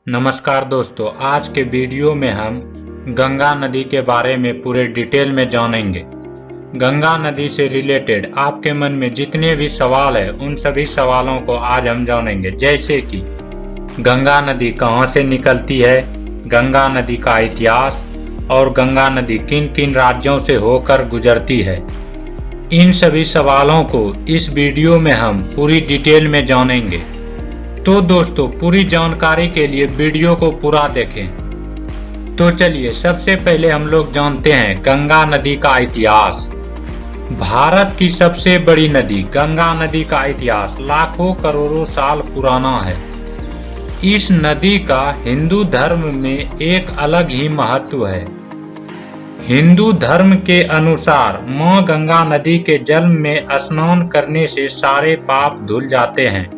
नमस्कार दोस्तों, आज के वीडियो में हम गंगा नदी के बारे में पूरे डिटेल में जानेंगे। गंगा नदी से रिलेटेड आपके मन में जितने भी सवाल है उन सभी सवालों को आज हम जानेंगे। जैसे कि गंगा नदी कहां से निकलती है, गंगा नदी का इतिहास और गंगा नदी किन किन राज्यों से होकर गुजरती है। इन सभी सवालों को इस वीडियो में हम पूरी डिटेल में जानेंगे। तो दोस्तों, पूरी जानकारी के लिए वीडियो को पूरा देखें। तो चलिए, सबसे पहले हम लोग जानते हैं गंगा नदी का इतिहास। भारत की सबसे बड़ी नदी गंगा नदी का इतिहास लाखों करोड़ों साल पुराना है। इस नदी का हिंदू धर्म में एक अलग ही महत्व है। हिंदू धर्म के अनुसार मां गंगा नदी के जल में स्नान करने से सारे पाप धुल जाते हैं।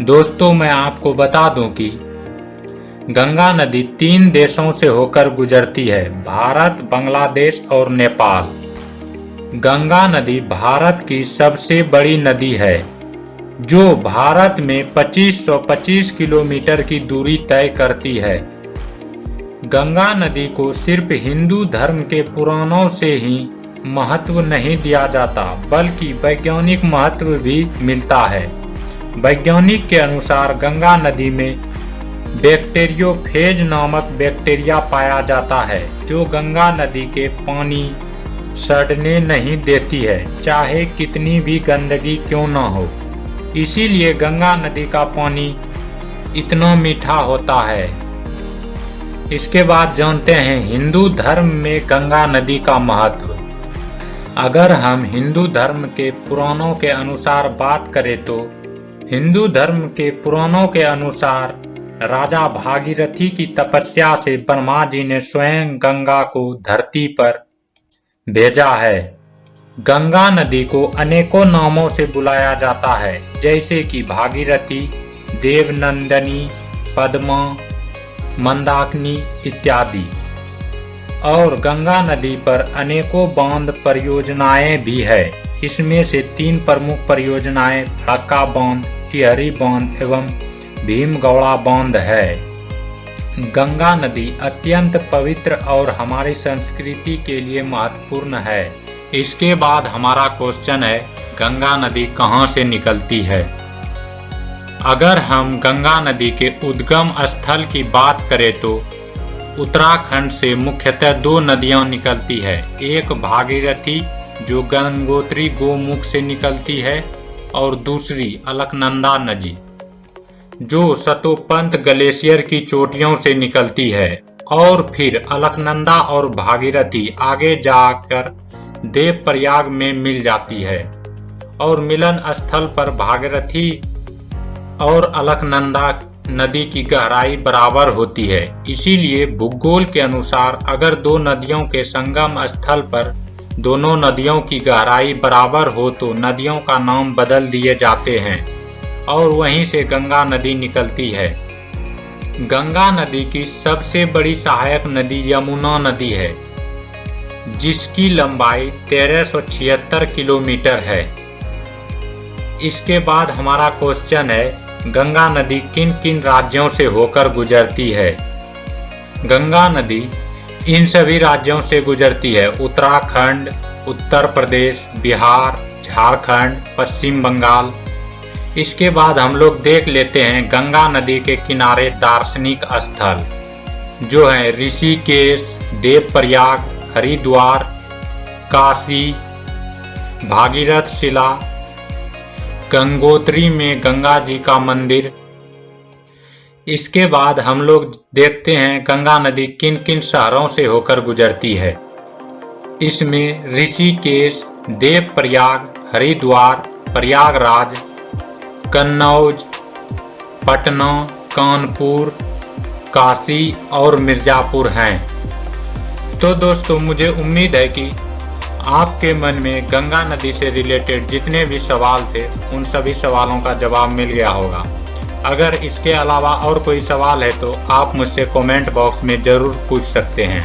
दोस्तों, मैं आपको बता दूं कि गंगा नदी 3 देशों से होकर गुजरती है, भारत, बांग्लादेश और नेपाल। गंगा नदी भारत की सबसे बड़ी नदी है, जो भारत में 2525 किलोमीटर की दूरी तय करती है। गंगा नदी को सिर्फ हिंदू धर्म के पुराणों से ही महत्व नहीं दिया जाता, बल्कि वैज्ञानिक महत्व भी मिलता है। वैज्ञानिक के अनुसार गंगा नदी में बैक्टीरियोफेज नामक बैक्टीरिया पाया जाता है, जो गंगा नदी के पानी सड़ने नहीं देती है, चाहे कितनी भी गंदगी क्यों न हो। इसीलिए गंगा नदी का पानी इतना मीठा होता है। इसके बाद जानते हैं हिंदू धर्म में गंगा नदी का महत्व। अगर हम हिंदू धर्म के पुराणों के अनुसार बात करें तो हिंदू धर्म के पुराणों के अनुसार राजा भागीरथी की तपस्या से ब्रह्मा जी ने स्वयं गंगा को धरती पर भेजा है। गंगा नदी को अनेकों नामों से बुलाया जाता है, जैसे कि भागीरथी, देवनंदिनी, पद्मा, मंदाकिनी इत्यादि। और गंगा नदी पर अनेकों बांध परियोजनाएं भी है। इसमें से 3 प्रमुख परियोजनाएं फड़क्का बांध, टिहरी बांध एवं भीमगौड़ा बांध है। गंगा नदी अत्यंत पवित्र और हमारी संस्कृति के लिए महत्वपूर्ण है। इसके बाद हमारा क्वेश्चन है, गंगा नदी कहां से निकलती है। अगर हम गंगा नदी के उद्गम स्थल की बात करें तो उत्तराखंड से मुख्यतः 2 नदियां निकलती है। एक भागीरथी, जो गंगोत्री गोमुख से निकलती है, और दूसरी अलकनंदा नदी, जो सतोपंत ग्लेशियर की चोटियों से निकलती है। और फिर अलकनंदा और भागीरथी आगे जाकर देवप्रयाग में मिल जाती है, और मिलन स्थल पर भागीरथी और अलकनंदा नदी की गहराई बराबर होती है। इसीलिए भूगोल के अनुसार अगर 2 नदियों के संगम स्थल पर दोनों नदियों की गहराई बराबर हो तो नदियों का नाम बदल दिए जाते हैं, और वहीं से गंगा नदी निकलती है। गंगा नदी की सबसे बड़ी सहायक नदी यमुना नदी है, जिसकी लंबाई 1376 किलोमीटर है। इसके बाद हमारा क्वेश्चन है, गंगा नदी किन किन राज्यों से होकर गुजरती है। गंगा नदी इन सभी राज्यों से गुजरती है, उत्तराखंड, उत्तर प्रदेश, बिहार, झारखंड, पश्चिम बंगाल। इसके बाद हम लोग देख लेते हैं गंगा नदी के किनारे दार्शनिक स्थल, जो हैं ऋषिकेश, देवप्रयाग, हरिद्वार, काशी, भागीरथ शिला, गंगोत्री में गंगा जी का मंदिर। इसके बाद हम लोग देखते हैं गंगा नदी किन किन शहरों से होकर गुजरती है। इसमें ऋषिकेश, देवप्रयाग, हरिद्वार, प्रयागराज, कन्नौज, पटना, कानपुर, काशी और मिर्जापुर हैं। तो दोस्तों, मुझे उम्मीद है कि आपके मन में गंगा नदी से रिलेटेड जितने भी सवाल थे उन सभी सवालों का जवाब मिल गया होगा। अगर इसके अलावा और कोई सवाल है तो आप मुझसे कमेंट बॉक्स में जरूर पूछ सकते हैं।